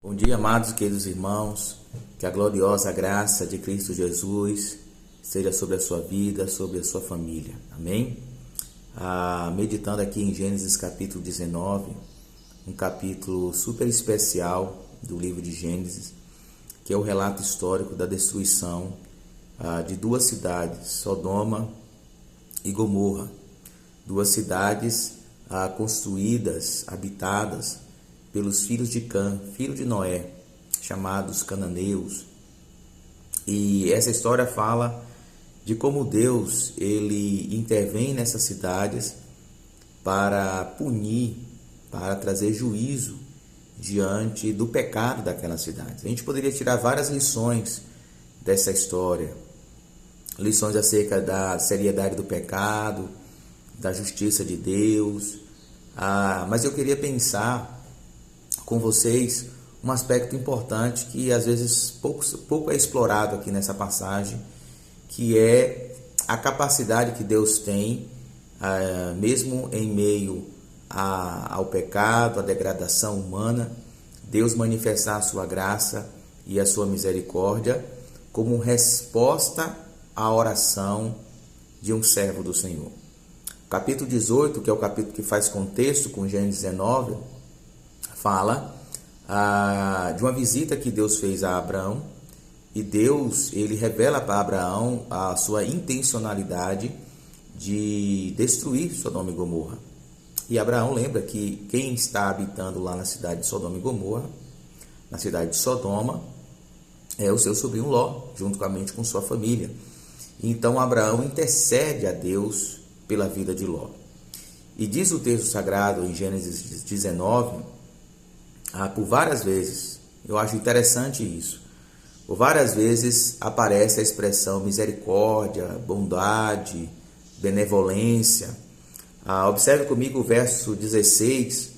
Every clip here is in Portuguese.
Bom dia, amados e queridos irmãos, que a gloriosa graça de Cristo Jesus seja sobre a sua vida, sobre a sua família, amém? Meditando aqui em Gênesis capítulo 19, um capítulo super especial do livro de Gênesis, que é o relato histórico da destruição de duas cidades, Sodoma e Gomorra, duas cidades construídas, habitadas pelos filhos de Cã, filho de Noé, chamados cananeus. E essa história fala de como Deus ele intervém nessas cidades para punir, para trazer juízo diante do pecado daquelas cidades. A gente poderia tirar várias lições dessa história, lições acerca da seriedade do pecado, da justiça de Deus, mas eu queria pensar com vocês um aspecto importante que às vezes pouco é explorado aqui nessa passagem, que é a capacidade que Deus tem, mesmo em meio ao pecado, à degradação humana, Deus manifestar a sua graça e a sua misericórdia como resposta à oração de um servo do Senhor. O capítulo 18, que é o capítulo que faz contexto com Gênesis 19, fala de uma visita que Deus fez a Abraão, e Deus ele revela para Abraão a sua intencionalidade de destruir Sodoma e Gomorra. E Abraão lembra que quem está habitando lá na cidade de Sodoma e Gomorra, na cidade de Sodoma, é o seu sobrinho Ló, juntamente com sua família. Então Abraão intercede a Deus pela vida de Ló. E diz o texto sagrado em Gênesis 19, por várias vezes, eu acho interessante isso, por várias vezes aparece a expressão misericórdia, bondade, benevolência. Observe comigo o verso 16,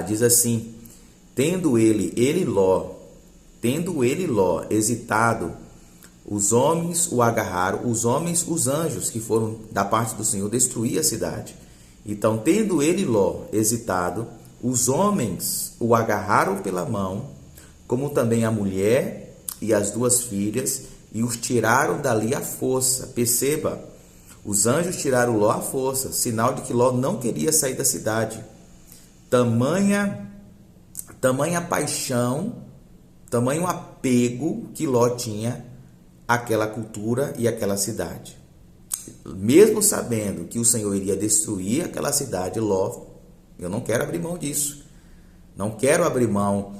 diz assim: tendo ele Ló, hesitado, os homens o agarraram, os anjos que foram da parte do Senhor destruir a cidade. Então, tendo ele Ló hesitado, os homens o agarraram pela mão, como também a mulher e as duas filhas, e os tiraram dali à força. Perceba, os anjos tiraram Ló à força, sinal de que Ló não queria sair da cidade. Tamanha paixão, tamanho apego que Ló tinha àquela cultura e àquela cidade. Mesmo sabendo que o Senhor iria destruir aquela cidade, Ló: eu não quero abrir mão disso. Não quero abrir mão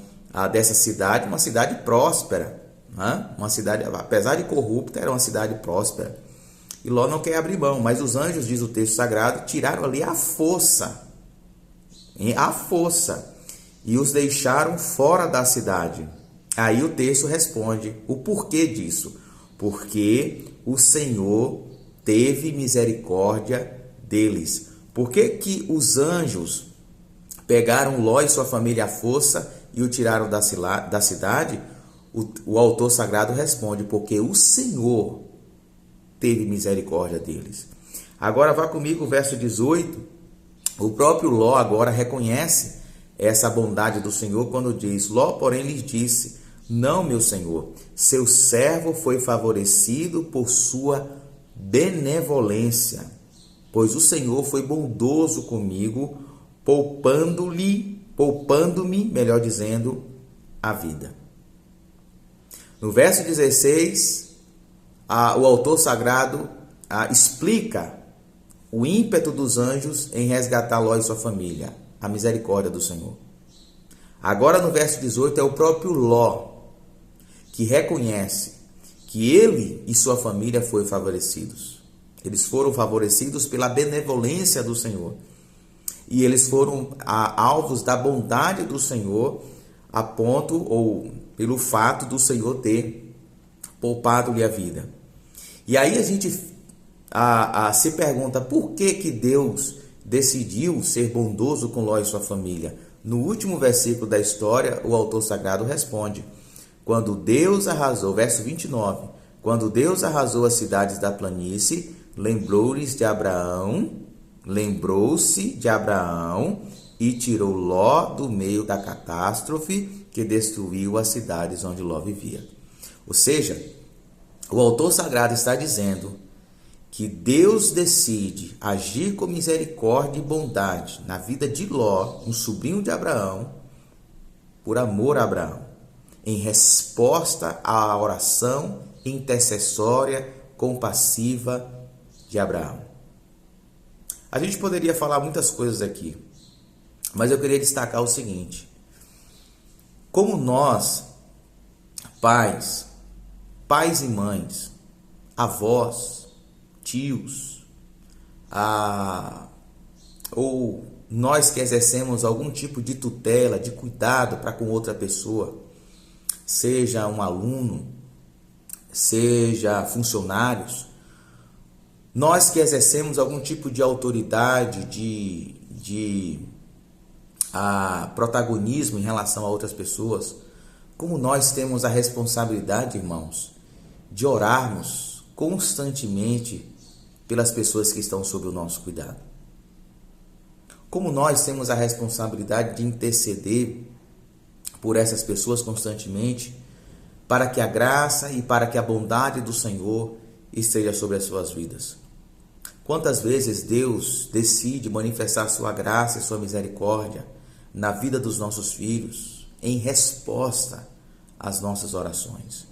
dessa cidade, uma cidade próspera. Uma cidade, apesar de corrupta, era uma cidade próspera. E Ló não quer abrir mão, mas os anjos, diz o texto sagrado, tiraram ali à força. E os deixaram fora da cidade. Aí o texto responde o porquê disso. Porque o Senhor teve misericórdia deles. Por que os anjos pegaram Ló e sua família à força e o tiraram da cidade? O autor sagrado responde: porque o Senhor teve misericórdia deles. Agora vá comigo o verso 18. O próprio Ló agora reconhece essa bondade do Senhor quando diz: Ló, porém, lhes disse: não, meu senhor, seu servo foi favorecido por sua benevolência, pois o Senhor foi bondoso comigo, poupando-me, melhor dizendo, a vida. No verso 16, o autor sagrado explica o ímpeto dos anjos em resgatar Ló e sua família, a misericórdia do Senhor. Agora no verso 18 é o próprio Ló que reconhece que ele e sua família foram favorecidos. Eles foram favorecidos pela benevolência do Senhor. E eles foram alvos da bondade do Senhor, a ponto ou pelo fato do Senhor ter poupado-lhe a vida. E aí a gente se pergunta por que Deus decidiu ser bondoso com Ló e sua família. No último versículo da história, o autor sagrado responde: quando Deus arrasou, verso 29, quando Deus arrasou as cidades da planície, lembrou-se de Abraão e tirou Ló do meio da catástrofe que destruiu as cidades onde Ló vivia. Ou seja, o autor sagrado está dizendo que Deus decide agir com misericórdia e bondade na vida de Ló, um sobrinho de Abraão, por amor a Abraão, em resposta à oração intercessória, compassiva de Abraão. A gente poderia falar muitas coisas aqui, mas eu queria destacar o seguinte: como nós, pais e mães, avós, tios, ou nós que exercemos algum tipo de tutela, de cuidado para com outra pessoa, seja um aluno, seja funcionários, nós que exercemos algum tipo de autoridade, de protagonismo em relação a outras pessoas, como nós temos a responsabilidade, irmãos, de orarmos constantemente pelas pessoas que estão sob o nosso cuidado. Como nós temos a responsabilidade de interceder por essas pessoas constantemente, para que a graça e para que a bondade do Senhor esteja sobre as suas vidas. Quantas vezes Deus decide manifestar sua graça e sua misericórdia na vida dos nossos filhos, em resposta às nossas orações.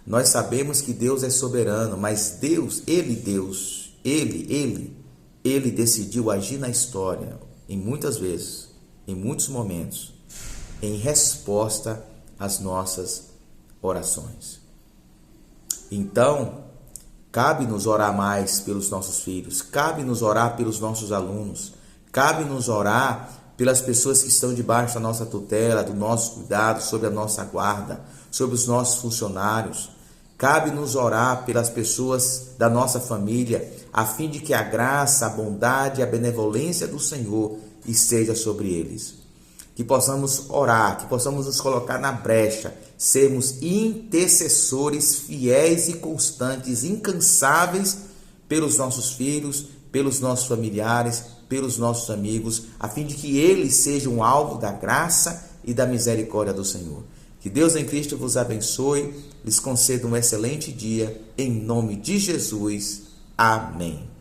Nós sabemos que Deus é soberano, mas Ele decidiu agir na história, em muitas vezes, em muitos momentos, em resposta às nossas orações. Então, cabe-nos orar mais pelos nossos filhos, cabe-nos orar pelos nossos alunos, cabe-nos orar pelas pessoas que estão debaixo da nossa tutela, do nosso cuidado, sob a nossa guarda, sobre os nossos funcionários. Cabe-nos orar pelas pessoas da nossa família, a fim de que a graça, a bondade e a benevolência do Senhor esteja sobre eles. Que possamos orar, que possamos nos colocar na brecha, sermos intercessores fiéis e constantes, incansáveis pelos nossos filhos, pelos nossos familiares, pelos nossos amigos, a fim de que eles sejam alvo da graça e da misericórdia do Senhor. Que Deus em Cristo vos abençoe, lhes conceda um excelente dia, em nome de Jesus. Amém.